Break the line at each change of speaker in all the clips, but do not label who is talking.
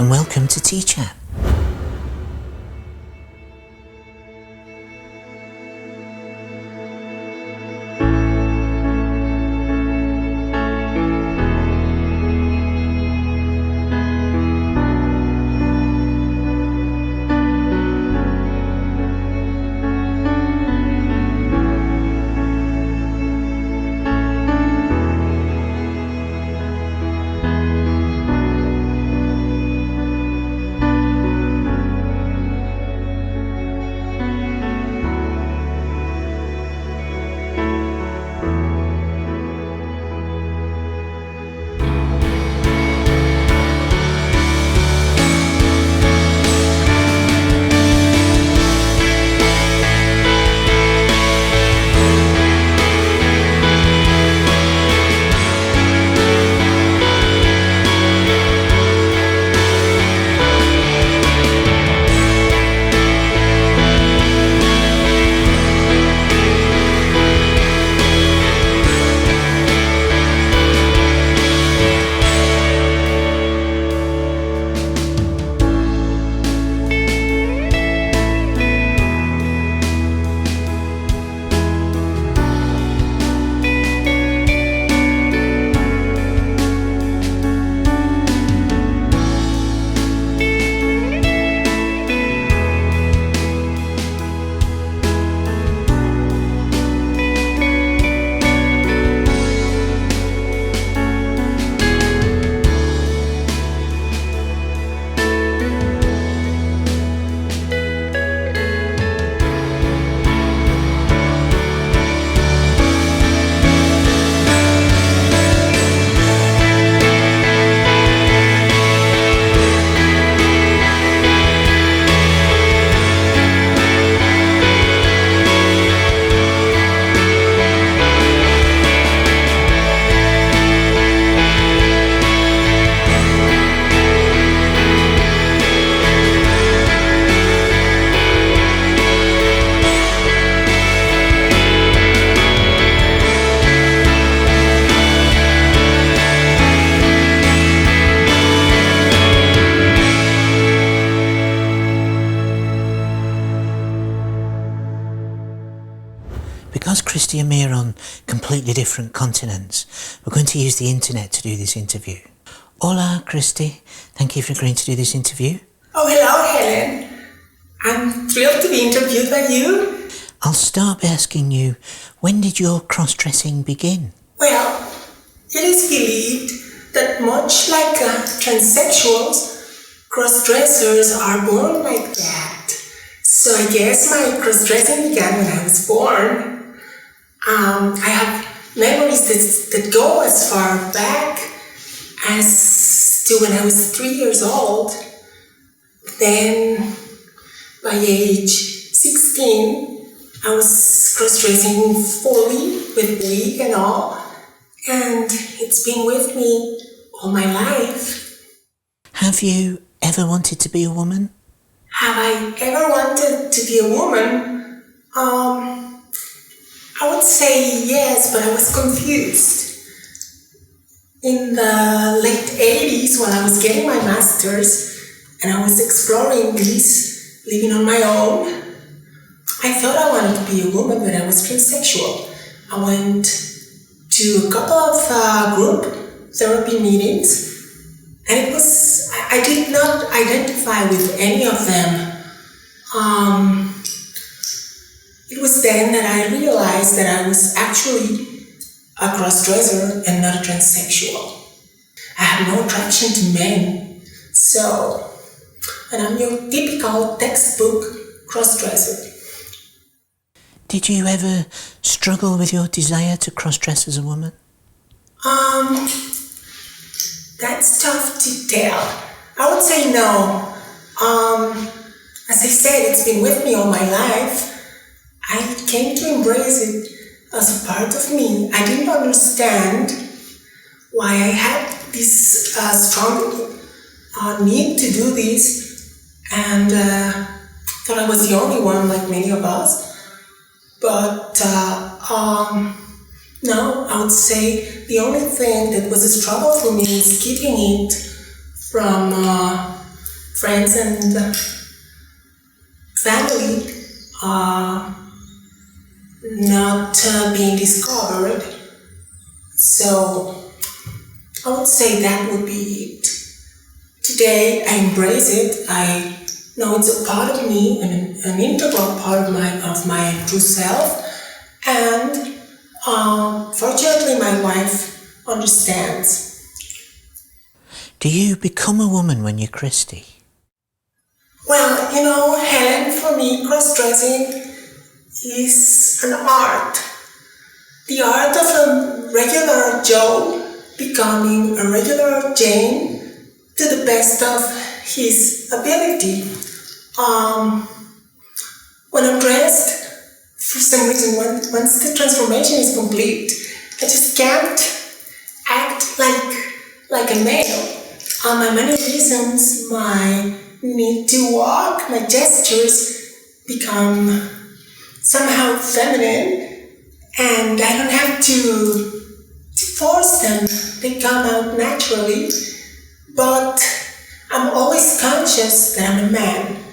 and welcome to Tea Chat. Because Cristy and me are on completely different continents, we're going to use the internet to do this interview. Hola, Cristy. Thank you for agreeing to do this interview.
Oh, hello, Helen. I'm thrilled to be interviewed by you.
I'll start by asking you, when did your cross-dressing begin?
Well, it is believed that much like transsexuals, cross-dressers are born like that. So I guess my cross-dressing began when I was born. I have memories that go as far back as to when I was 3 years old. Then, by age 16, I was cross-dressing fully with wig and all, and it's been with me all my life.
Have you ever wanted to be a woman?
Have I ever wanted to be a woman? I would say yes, but I was confused. In the late 80s, when I was getting my master's and I was exploring this, living on my own, I thought I wanted to be a woman, but I was transsexual. I went to a couple of group therapy meetings, and I did not identify with any of them. It was then that I realized that I was actually a cross-dresser and not a transsexual. I had no attraction to men, and I'm your typical textbook cross-dresser.
Did you ever struggle with your desire to cross-dress as a woman?
That's tough to tell. I would say no. As I said, it's been with me all my life. I came to embrace it as a part of me. I didn't understand why I had this strong need to do this, and thought I was the only one, like many of us. But no, I would say the only thing that was a struggle for me is keeping it from friends and family are not being discovered. So I would say that would be it. Today I embrace it. I know it's a part of me, an integral part of my true self. And fortunately, my wife understands.
Do you become a woman when you're Cristy?
Well, Helen, for me, cross-dressing is an art. The art of a regular Joe becoming a regular Jane to the best of his ability. When I'm dressed, for some reason, once the transformation is complete, I just can't act like a male. My many reasons, my need to walk, my gestures become somehow feminine, and I don't have to force them. They come out naturally, but I'm always conscious that I'm a man.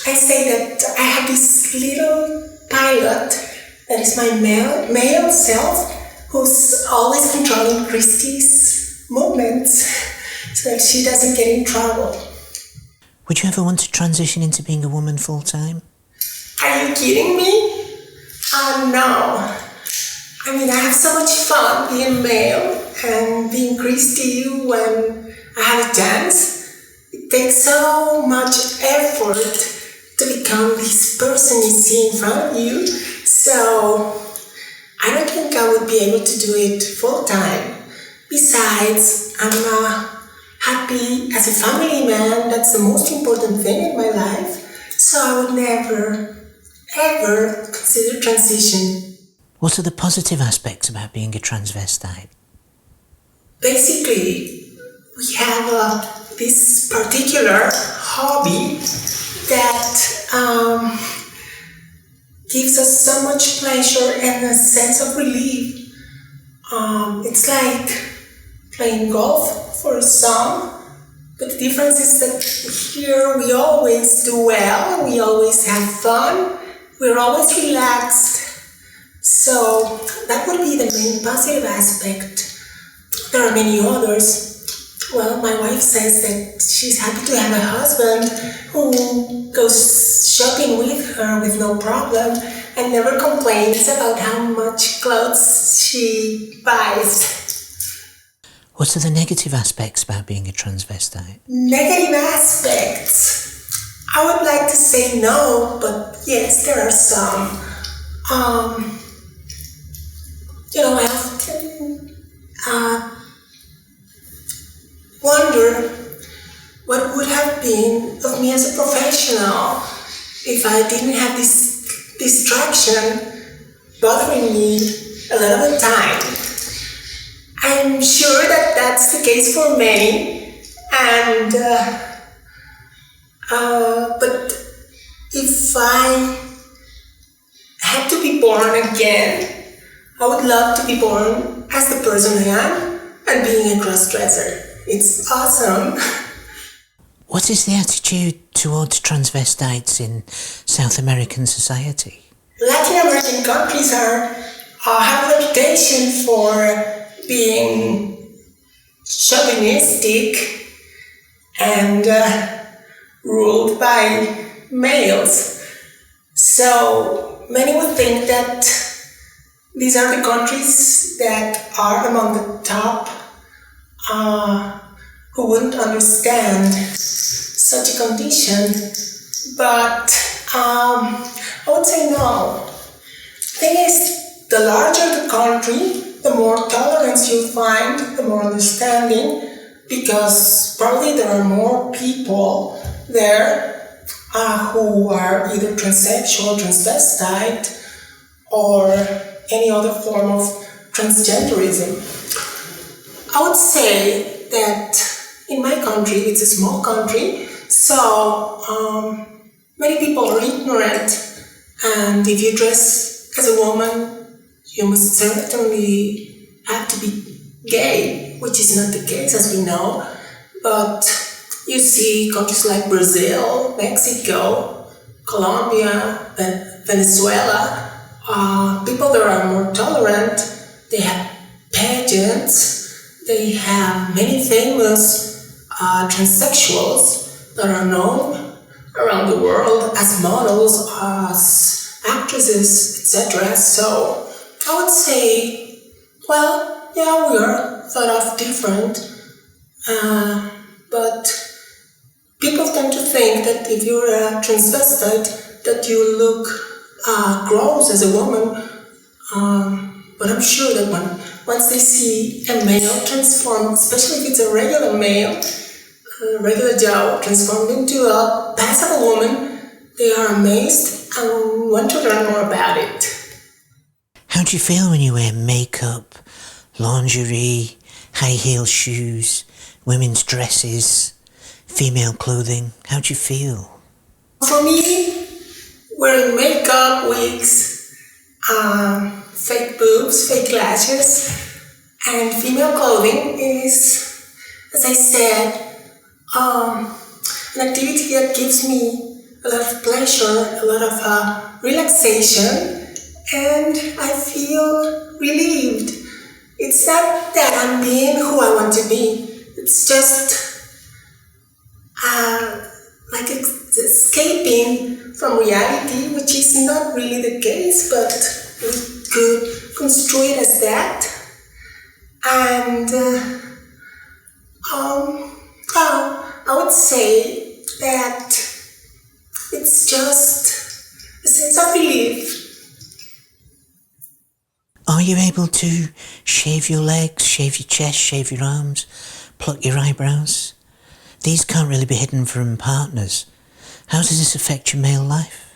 I say that I have this little pilot that is my male self, who's always controlling Cristy's movements so that she doesn't get in trouble.
Would you ever want to transition into being a woman full time?
Are you kidding me? Oh no. I have so much fun being male and being Cristy when I have a chance. It takes so much effort to become this person you see in front of you. So I don't think I would be able to do it full time. Besides, I'm happy as a family man. That's the most important thing in my life. So I would never, ever consider transition.
What are the positive aspects about being a transvestite?
Basically, we have this particular hobby that gives us so much pleasure and a sense of relief. It's like playing golf for some, but the difference is that here we always do well, we always have fun, we're always relaxed. So that would be the main positive aspect. There are many others. Well, my wife says that she's happy to have a husband who goes shopping with her with no problem and never complains about how much clothes she buys.
What are the negative aspects about being a transvestite?
Negative aspects? I would like to say no, but yes, there are some. I often wonder what would have been of me as a professional if I didn't have this distraction bothering me a lot of the time. I'm sure that that's the case for many, and but if I had to be born again, I would love to be born as the person I am and being a cross-dresser. It's awesome.
What is the attitude towards transvestites in South American society?
Latin American countries have a reputation for being chauvinistic and ruled by males. So many would think that these are the countries that are among the top who wouldn't understand such a condition, but I would say no. The thing is, the larger the country, the more tolerance you find, the more understanding, because probably there are more people there who are either transsexual, transvestite, or any other form of transgenderism. I would say that in my country, it's a small country, so many people are ignorant, and if you dress as a woman, you must certainly have to be gay, which is not the case, as we know, but You see countries like Brazil, Mexico, Colombia, Venezuela, people that are more tolerant. They have pageants, they have many famous transsexuals that are known around the world as models, as actresses, etc. So I would say, well, yeah, we are thought of different, but people tend to think that if you're a transvestite, that you look gross as a woman. But I'm sure that once they see a male transformed, especially if it's a regular male, a regular Joe transformed into a passable woman, they are amazed and want to learn more about it.
How do you feel when you wear makeup, lingerie, high heel shoes, women's dresses, female clothing? How do you feel?
For me, wearing makeup, wigs, fake boobs, fake lashes, and female clothing is, as I said, an activity that gives me a lot of pleasure, a lot of relaxation, and I feel relieved. It's not that I'm being who I want to be. It's just like escaping from reality, which is not really the case, but we could construe it as that. And I would say that it's just a sense of relief.
Are you able to shave your legs, shave your chest, shave your arms, pluck your eyebrows? These can't really be hidden from partners. How does this affect your male life?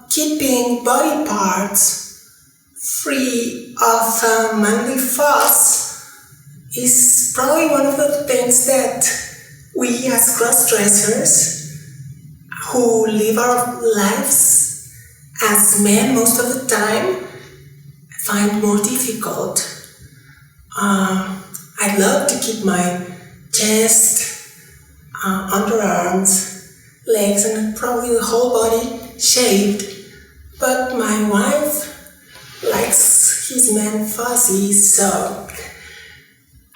Keeping body parts free of manly fuss is probably one of the things that we as cross-dressers who live our lives as men most of the time find more difficult. I'd love to keep my chest, underarms, legs, and probably the whole body shaved, but my wife likes his man fuzzy, so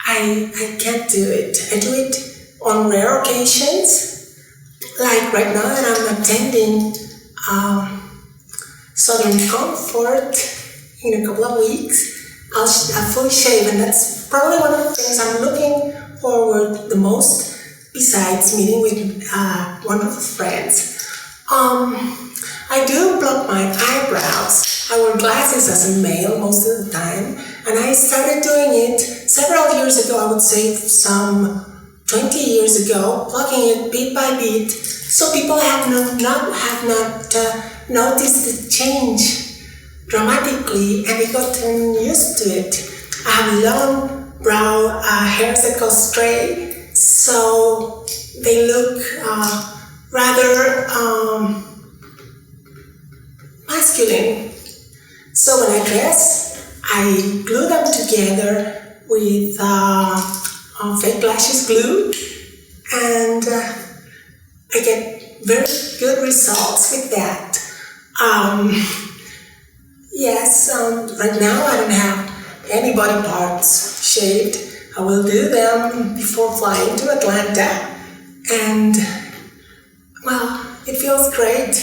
I can't do it. I do it on rare occasions, like right now that I'm attending Southern Comfort in a couple of weeks. I'll fully shave, and that's probably one of the things I'm looking forward the most, besides meeting with wonderful friends. I do pluck my eyebrows. I wear glasses as a male most of the time, and I started doing it several years ago, I would say some 20 years ago, plucking it bit by bit, so people have not noticed the change dramatically, and they gotten used to it. I have long brow hairs that go straight, so they look rather masculine. So when I dress, I glue them together with fake lashes glue, and I get very good results with that. Right now I don't have any body parts shaved. I will do them before flying to Atlanta, and well, it feels great,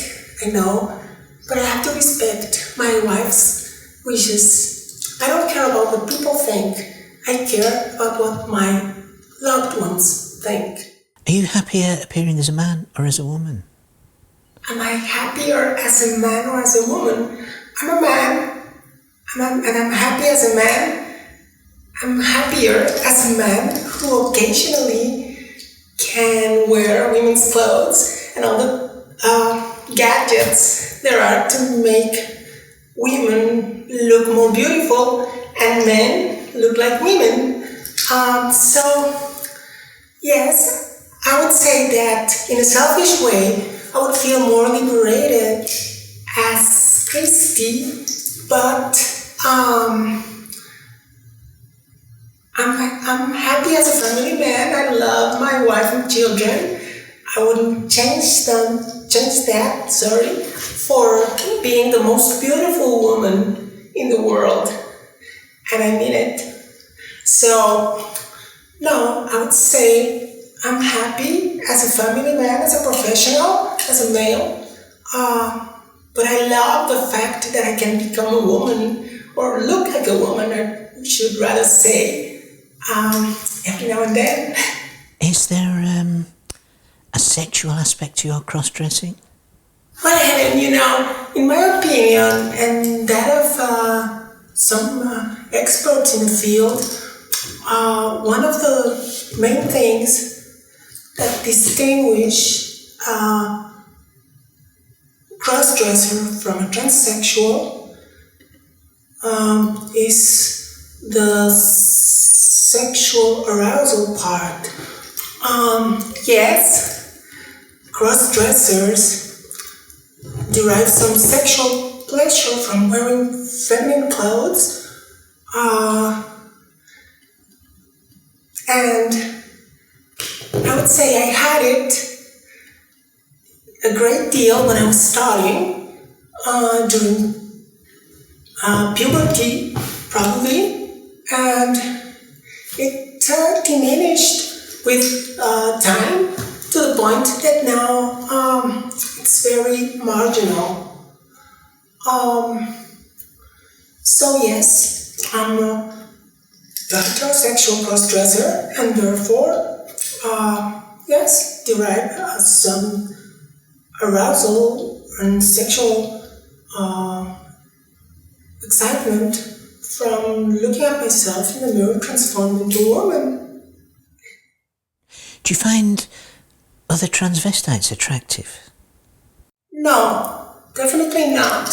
I know, but I have to respect my wife's wishes. I don't care about what people think. I care about what my loved ones think.
Are you happier appearing as a man or as a woman?
Am I happier as a man or as a woman? I'm a man, and I'm happy as a man. I'm happier as a man who occasionally can wear women's clothes and all the gadgets there are to make women look more beautiful and men look like women. Yes, I would say that in a selfish way, I would feel more liberated as Cristy, but I'm happy as a family man. I love my wife and children. I wouldn't change that, for being the most beautiful woman in the world. And I mean it. So, no, I would say I'm happy as a family man, as a professional, as a male. But I love the fact that I can become a woman or look like a woman, I should rather say, every now and then.
Is there a sexual aspect to your cross-dressing?
Well, Helen, in my opinion, and that of some experts in the field, one of the main things that distinguish cross-dresser from a transsexual is the sexual arousal part. Yes, cross-dressers derive some sexual pleasure from wearing feminine clothes, and I would say I had it a great deal when I was starting, during puberty, probably, and it diminished with time to the point that now it's very marginal. So yes, I'm a heterosexual cross-dresser, and therefore, yes, derive some arousal and sexual excitement from looking at myself in the mirror transformed into a woman.
Do you find other transvestites attractive?
No, definitely not.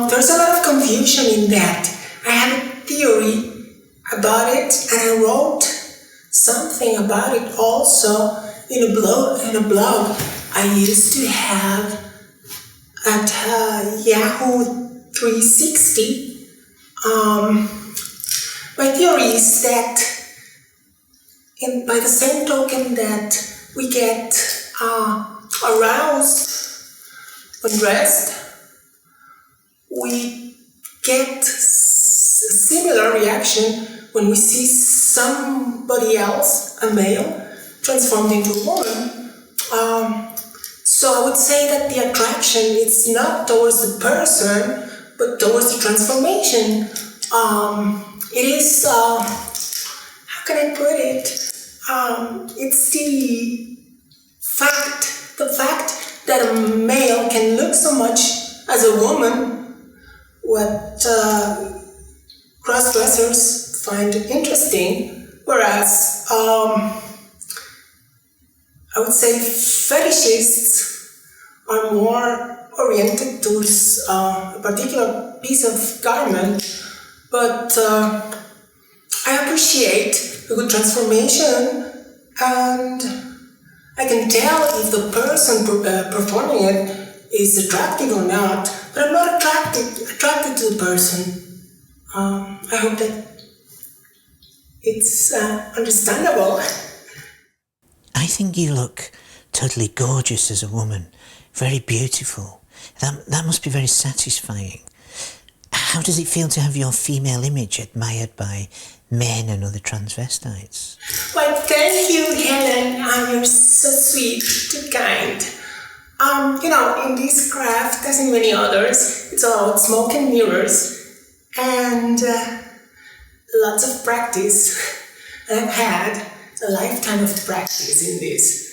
There's a lot of confusion in that. I have a theory about it, and I wrote something about it also in a blog I used to have at Yahoo 360. My theory is that by the same token that we get aroused when dressed, we get a similar reaction when we see somebody else, a male, transformed into a woman. So I would say that the attraction is not towards the person, but towards the transformation. It is, how can I put it? It's the fact that a male can look so much as a woman, what cross-dressers find interesting, whereas I would say fetishists are more oriented towards a particular piece of garment, but I appreciate a good transformation, and I can tell if the person performing it is attractive or not, but I'm not attracted to the person. I hope that it's understandable.
I think you look totally gorgeous as a woman, very beautiful. That must be very satisfying. How does it feel to have your female image admired by men and other transvestites?
Well, thank you, Helen. You're so sweet, too kind. In this craft, as in many others, it's all about smoke and mirrors, and lots of practice. I've had a lifetime of practice in this.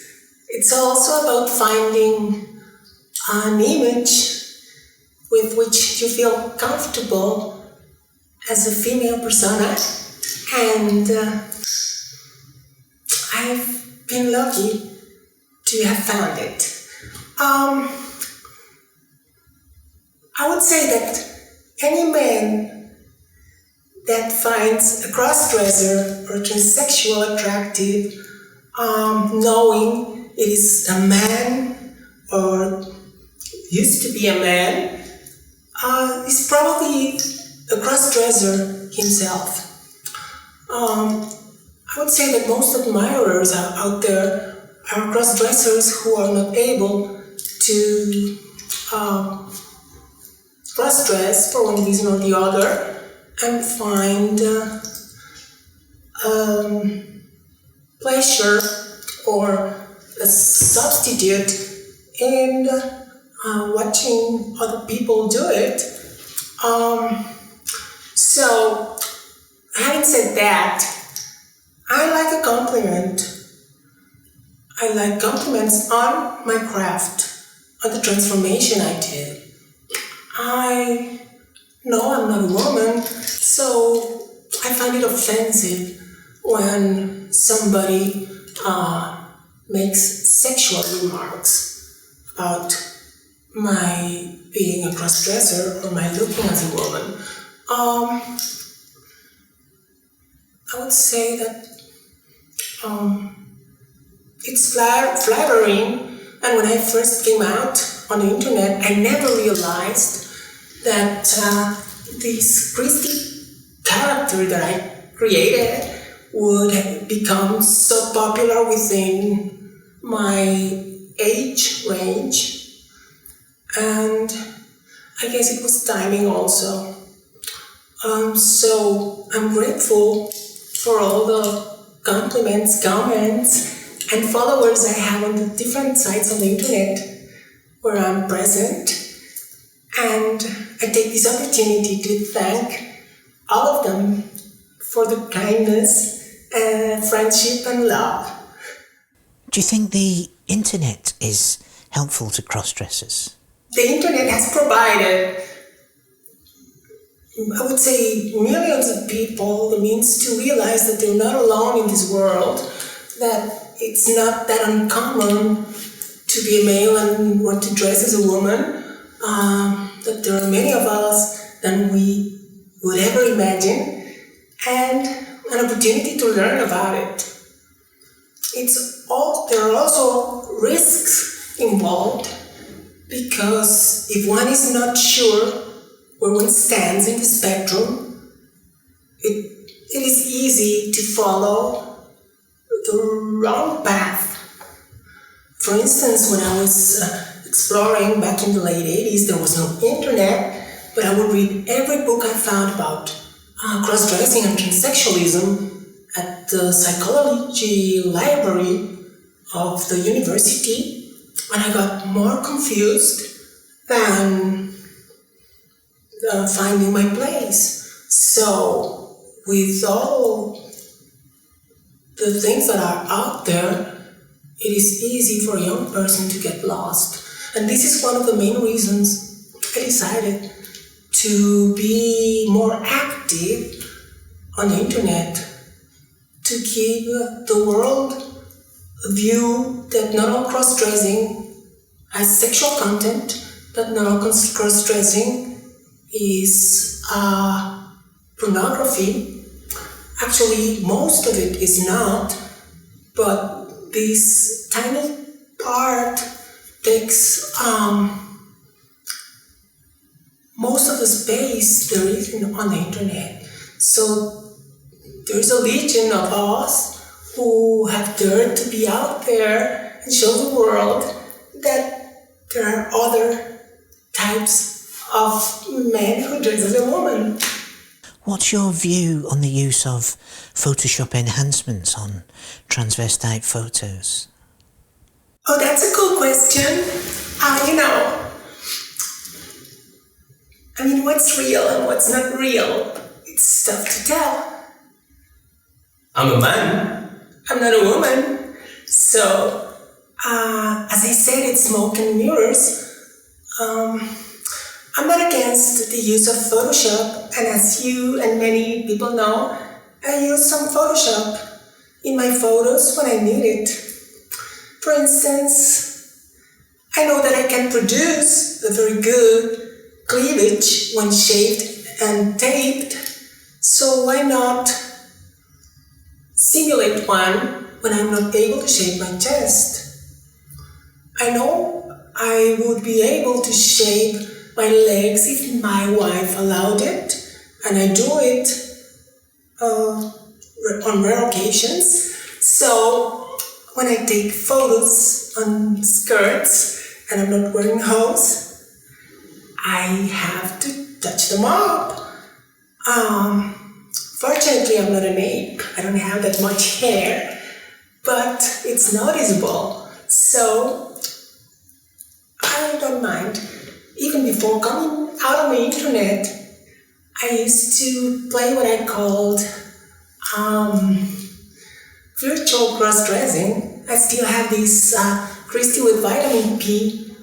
It's also about finding an image with which you feel comfortable as a female persona, and I've been lucky to have found it. I would say that any man that finds a cross-dresser or transsexual attractive, knowing it is a man or used to be a man, is probably a cross-dresser himself. I would say that most admirers out there are cross-dressers who are not able to cross-dress for one reason or the other and find pleasure or a substitute in watching other people do it. So, having said that, I like a compliment. I like compliments on my craft, on the transformation I did. I know I'm not a woman, so I find it offensive when somebody makes sexual remarks about my being a cross-dresser or my looking as a woman. I would say that it's flattering, and when I first came out on the internet, I never realized that this Cristy character that I created would become so popular within my age range, and I guess it was timing also. So I'm grateful for all the compliments, comments, and followers I have on the different sites on the internet where I'm present. And I take this opportunity to thank all of them for the kindness, friendship, and love.
Do you think the internet is helpful to cross-dressers?
The internet has provided, I would say, millions of people the means to realize that they're not alone in this world, that it's not that uncommon to be a male and want to dress as a woman, that there are many of us than we would ever imagine, and an opportunity to learn about it. There are also risks involved, because if one is not sure where one stands in the spectrum, it is easy to follow the wrong path. For instance, when I was exploring back in the late 80s, there was no internet, but I would read every book I found about cross-dressing and transsexualism at the psychology library of the university, and I got more confused than finding my place. So, with all the things that are out there, it is easy for a young person to get lost. And this is one of the main reasons I decided to be more active on the internet, to give the world a view that not all cross-dressing has sexual content, that not all cross-dressing is pornography. Actually, most of it is not, but this tiny part takes most of the space there is on the internet. So there's a legion of us who have dared to be out there and show the world that there are other types of men who dress as a woman.
What's your view on the use of Photoshop enhancements on transvestite photos?
Oh, that's a cool question. What's real and what's not real? It's tough to tell. I'm a man. I'm not a woman. So, as I said, it's smoke and mirrors. I'm not against the use of Photoshop, and as you and many people know, I use some Photoshop in my photos when I need it. For instance, I know that I can produce a very good cleavage when shaved and taped, so why not simulate one when I'm not able to shave my chest? I know I would be able to shave my legs if my wife allowed it, and I do it on rare occasions. So when I take photos on skirts and I'm not wearing hose, I have to touch them up. Fortunately, I'm not an ape. I don't have that much hair, but it's noticeable. So I don't mind. Even before coming out on the internet, I used to play what I called virtual crossdressing. I still have this Cristy with vitamin P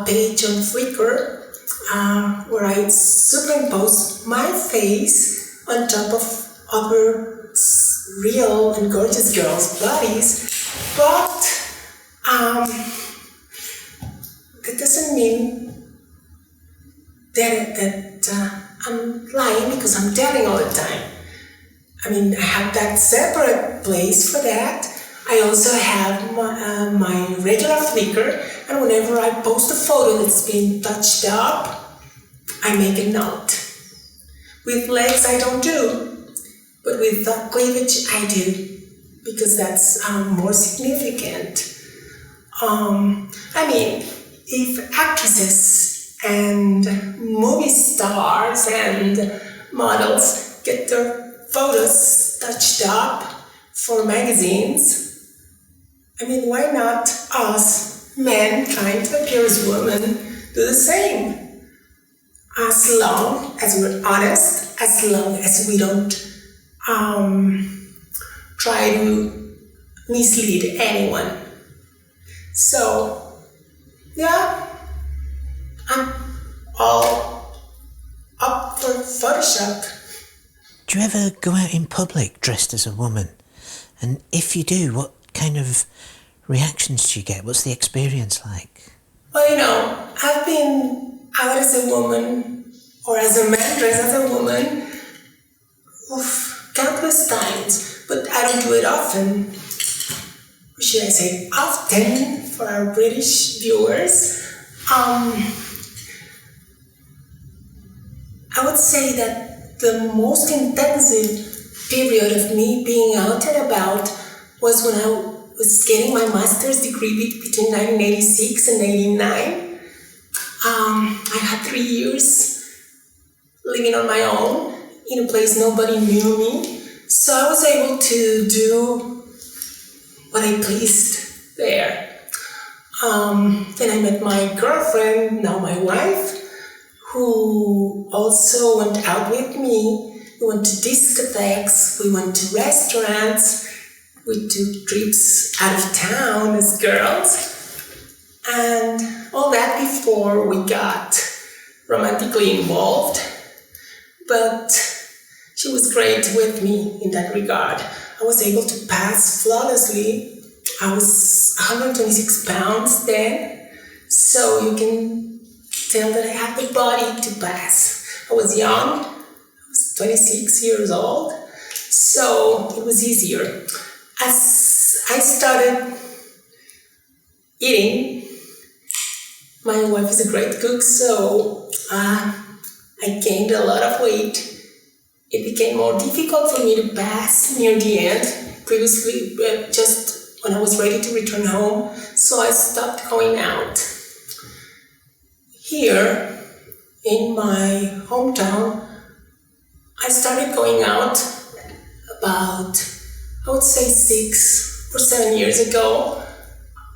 page on Flickr where I superimpose my face on top of other real and gorgeous girls' bodies. But that doesn't mean that I'm lying, because I'm telling all the time. I mean, I have that separate place for that. I also have my regular Flickr, and whenever I post a photo that's been touched up, I make a note. With legs I don't do, but with cleavage I do, because that's more significant. I mean, if actresses and movie stars and models get their photos touched up for magazines, I mean, why not us men trying to appear as women do the same? As long as we're honest, as long as we don't try to mislead anyone. So, yeah, I'm all up for Photoshop.
Do you ever go out in public dressed as a woman? And if you do, what kind of reactions do you get? What's the experience like?
Well, you know, I've been out as a woman, or as a man dressed as a woman, countless times, but I don't do it often. Or should I say often, for our British viewers? I would say that the most intensive period of me being out and about was when I was getting my master's degree between 1986 and 89. I had 3 years living on my own in a place nobody knew me. So I was able to do what I pleased there. Then I met my girlfriend, now my wife, who also went out with me. We went to discotheques, we went to restaurants, we took trips out of town as girls, and all that before we got romantically involved. But she was great with me in that regard. I was able to pass flawlessly. I was 126 pounds then, so you can tell that I had the body to pass. I was young, I was 26 years old, so it was easier. As I started eating, my wife is a great cook, so I gained a lot of weight. It became more difficult for me to pass near the end. Previously, just when I was ready to return home, so I stopped going out. Here, in my hometown, I started going out about, I would say 6 or 7 years ago.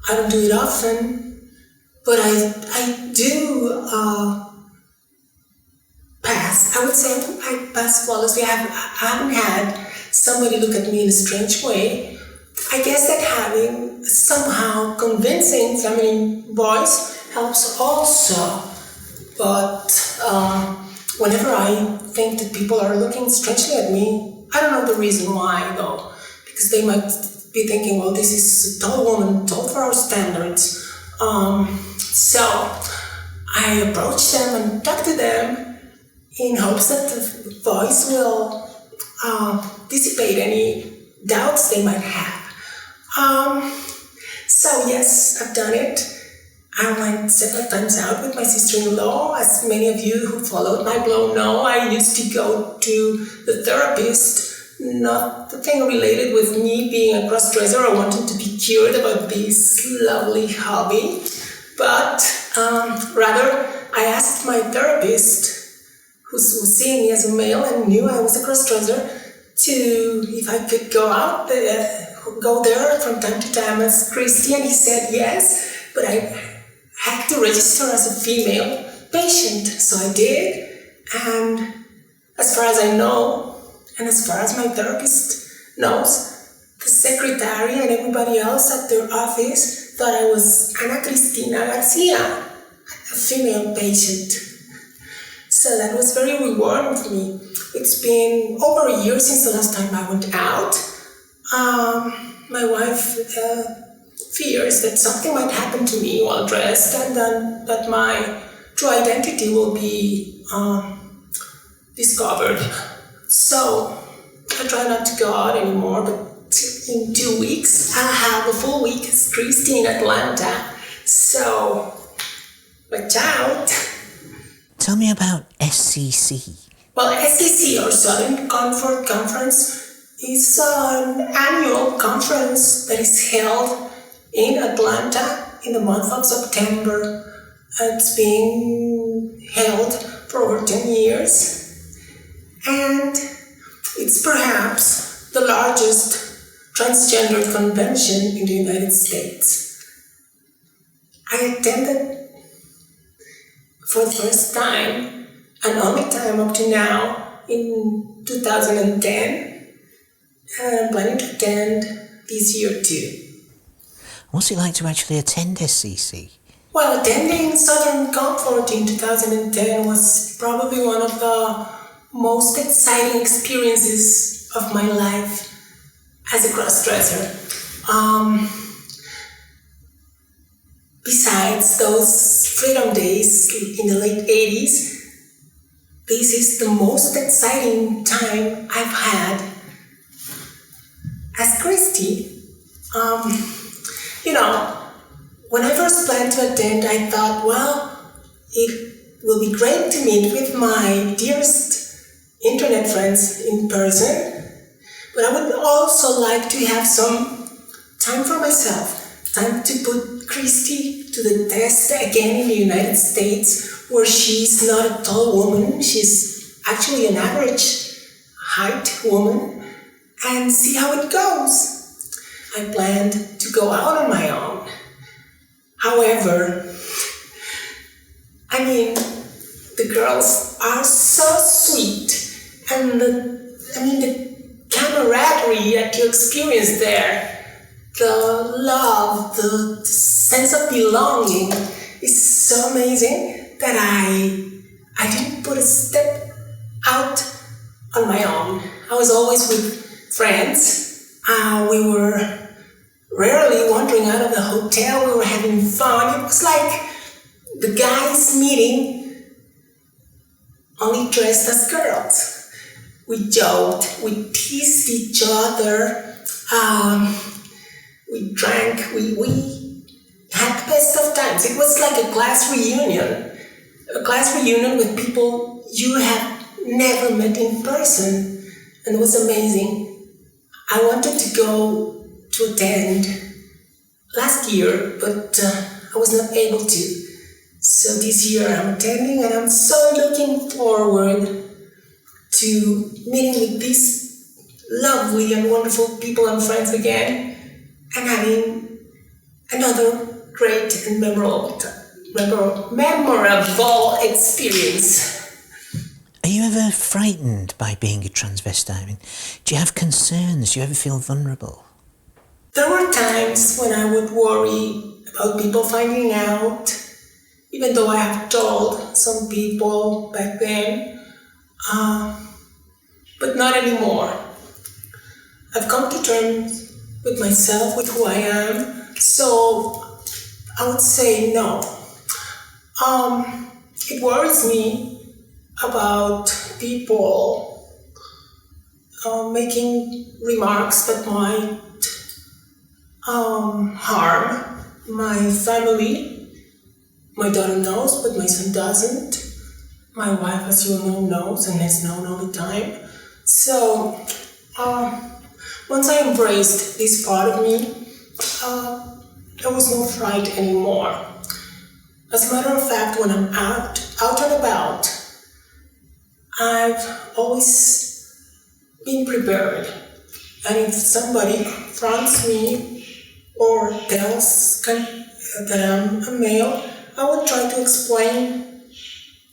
I don't do it often, but I do pass. I would say I pass flawlessly. I haven't had somebody look at me in a strange way. I guess that having somehow convincing feminine voice helps also. But whenever I think that people are looking strangely at me, I don't know the reason why though. Because they might be thinking, well, this is a tall woman, tall for our standards. So I approach them and talk to them in hopes that the voice will dissipate any doubts they might have. So yes, I've done it. I went several times out with my sister-in-law. As many of you who followed my blog know, I used to go to the therapist nothing related with me being a crossdresser or wanting to be cured about this lovely hobby, but rather I asked my therapist, who was seeing me as a male and knew I was a crossdresser, if I could go there from time to time as Cristy, and he said yes, but I had to register as a female patient, so I did, and as far as I know, and as far as my therapist knows, the secretary and everybody else at their office thought I was Cristy Garcia, a female patient. So that was very rewarding for me. It's been over a year since the last time I went out. My wife fears that something might happen to me while dressed, and then that my true identity will be discovered. So I try not to go out anymore, but in 2 weeks I'll have a full week as Cristy in Atlanta. So watch out.
Tell me about SCC.
Well, SCC, or Southern Comfort Conference, is an annual conference that is held in Atlanta in the month of September. It's being held for over 10 years. And it's perhaps the largest transgender convention in the United States. I attended for the first time, and only time up to now, in 2010, and I'm planning to attend this year too.
What's it like to actually attend SCC?
Well, attending Southern Comfort in 2010 was probably one of the most exciting experiences of my life as a crossdresser. Besides those freedom days in the late 80s, this is the most exciting time I've had as Cristy. When I first planned to attend, I thought, well, it will be great to meet with my dearest internet friends in person, but I would also like to have some time for myself, time to put Cristy to the test again in the United States, where she's not a tall woman, she's actually an average height woman, and see how it goes. I planned to go out on my own. However, the girls are so sweet, and the camaraderie that you experience there, the love, the sense of belonging is so amazing that I didn't put a step out on my own. I was always with friends. We were rarely wandering out of the hotel. We were having fun. It was like the guys meeting, only dressed as girls. We joked, we teased each other, we drank, we had the best of times. It was like a class reunion with people you have never met in person, and it was amazing. I wanted to go to attend last year, but I was not able to. So this year I'm attending, and I'm so looking forward to meeting with these lovely and wonderful people and friends again, and having another great and memorable experience.
Are you ever frightened by being a transvestite? Do you have concerns? Do you ever feel vulnerable?
There were times when I would worry about people finding out, even though I have told some people back then, but not anymore. I've come to terms with myself, with who I am, so I would say no. It worries me about people making remarks that might harm my family. My daughter knows, but my son doesn't. My wife, as you know, knows and has known all the time. So Once I embraced this part of me, there was no fright anymore. As a matter of fact, when I'm out and about, I've always been prepared. And if somebody confronts me or tells that I'm a male, I would try to explain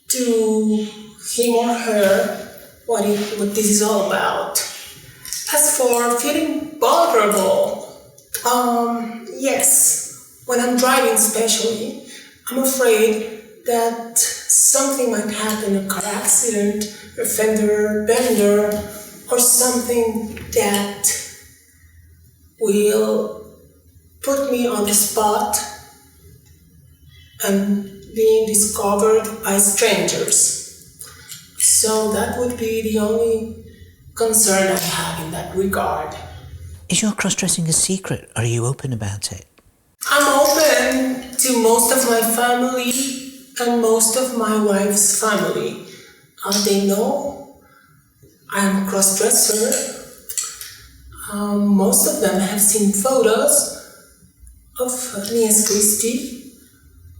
to him or her what this is all about. As for feeling vulnerable, yes, when I'm driving especially, I'm afraid that something might happen, a car accident, a fender bender, or something that will put me on the spot and being discovered by strangers. So that would be the only concern I have in that regard.
Is your cross-dressing a secret, or are you open about it?
I'm open to most of my family and most of my wife's family. They know I'm a cross-dresser. Most of them have seen photos of me as Cristy.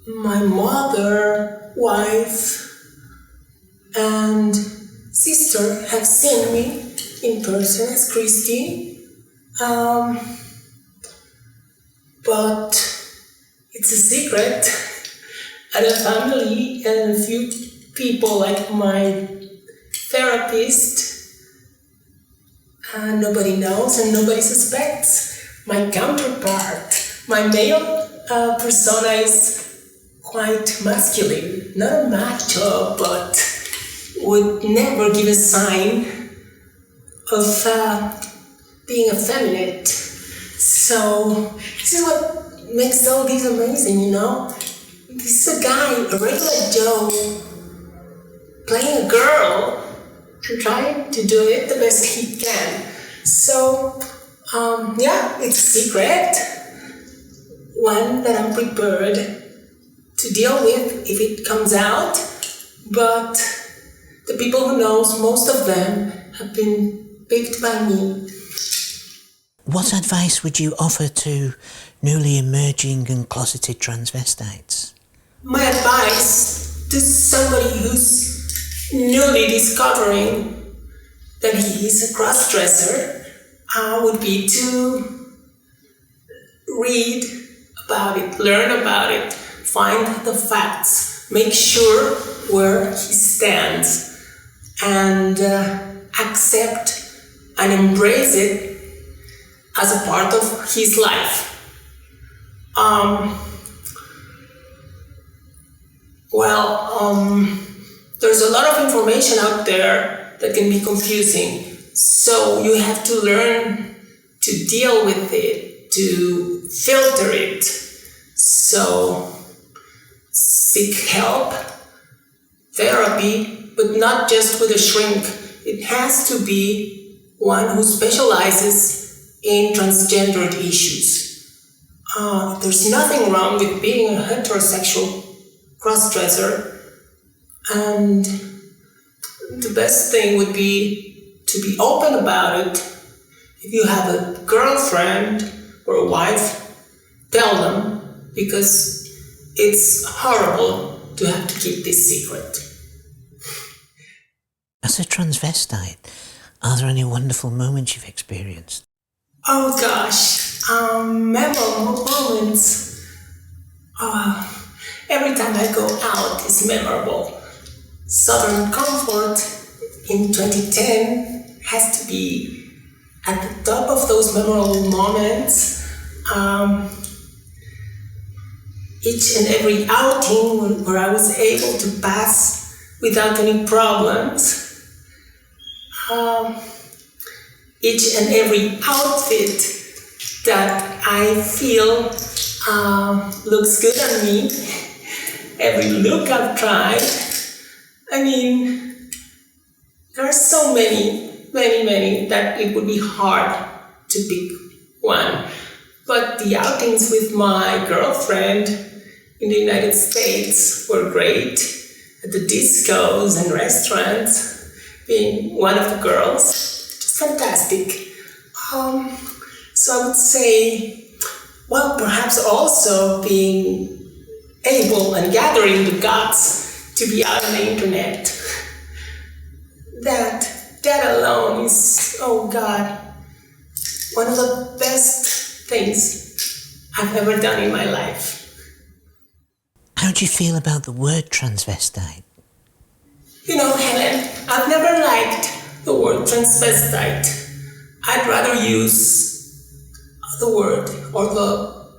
My mother, wife, and sister have seen me in person as Cristy. But it's a secret. And a family and a few people like my therapist, nobody knows and nobody suspects. My counterpart, my male persona is quite masculine, not a macho, but would never give a sign of being effeminate. So this is what makes all this amazing, you know? This is a guy, a regular Joe, playing a girl and trying to do it the best he can. So, yeah, it's a secret, one that I'm prepared to deal with if it comes out, but the people who knows, most of them have been picked by me.
What advice would you offer to newly emerging and closeted transvestites?
My advice to somebody who's newly discovering that he is a cross-dresser would be to read about it, learn about it, find the facts, make sure where he stands, and accept and embrace it as a part of his life. There's a lot of information out there that can be confusing, so you have to learn to deal with it, to filter it. So seek help, therapy, but not just with a shrink. It has to be one who specializes in transgendered issues. There's nothing wrong with being a heterosexual crossdresser, and the best thing would be to be open about it. If you have a girlfriend or a wife, tell them, because it's horrible to have to keep this secret.
As a transvestite, are there any wonderful moments you've experienced?
Oh gosh, memorable moments. Every time I go out is memorable. Southern Comfort in 2010 has to be at the top of those memorable moments. Each and every outing where I was able to pass without any problems. Each and every outfit that I feel looks good on me. Every look I've tried. I mean, there are so many that it would be hard to pick one. But the outings with my girlfriend in the United States were great. At the discos and restaurants, being one of the girls, just fantastic. So I would say, well, perhaps also being able and gathering the guts to be out on the internet. That alone is, oh God, one of the best things I've ever done in my life.
How do you feel about the word transvestite?
You know, Helen, I've never liked the word transvestite. I'd rather use the word or the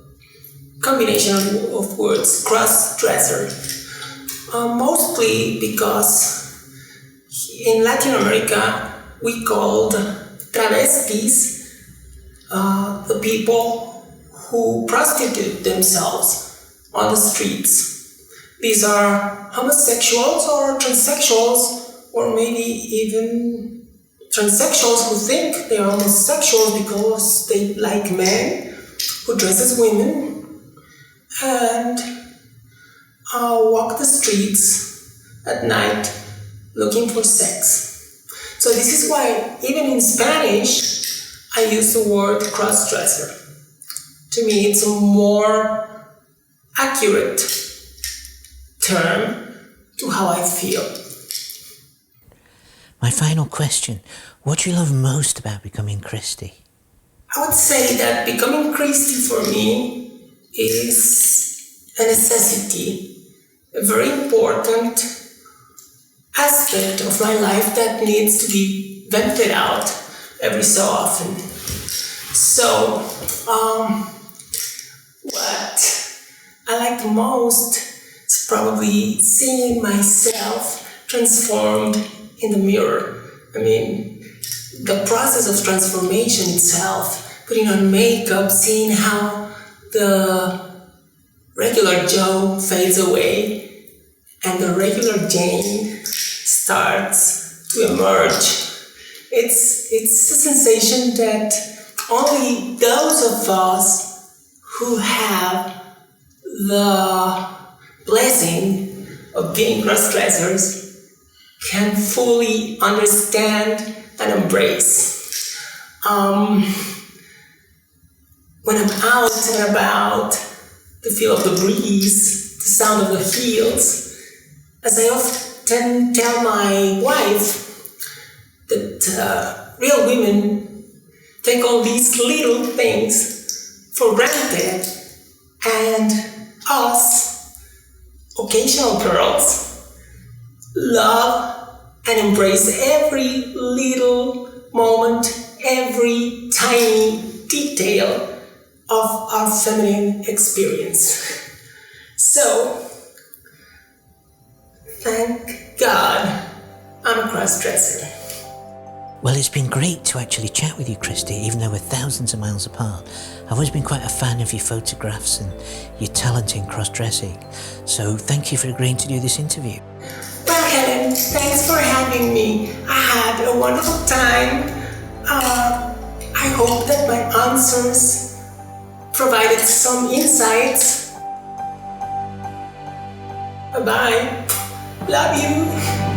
combination of words crossdresser. Mostly because in Latin America we called travestis the people who prostitute themselves on the streets. These are homosexuals or transsexuals, or maybe even transsexuals who think they are homosexuals because they like men who dress as women and walk the streets at night looking for sex. So this is why even in Spanish I use the word crossdresser. To me it's a more accurate term to how I feel.
My final question, what do you love most about becoming Cristy?
I would say that becoming Cristy for me is a necessity, a very important aspect of my life that needs to be vented out every so often. So, what I like the most is probably seeing myself transformed in the mirror. I mean, the process of transformation itself, putting on makeup, seeing how the regular Joe fades away and the regular Jane starts to emerge. It's a sensation that only those of us who have the blessing of being crossdressers can fully understand and embrace. When I'm out and about, the feel of the breeze, the sound of the heels, as I often tell my wife, that real women take all these little things for granted, and us, occasional girls, love and embrace every little moment, every tiny detail of our feminine experience. So, thank God I'm a crossdresser.
Well, it's been great to actually chat with you, Cristy, even though we're thousands of miles apart. I've always been quite a fan of your photographs and your talent in cross-dressing. So thank you for agreeing to do this interview.
Well, Helen, thanks for having me. I had a wonderful time. I hope that my answers provided some insights. Bye-bye. Love you.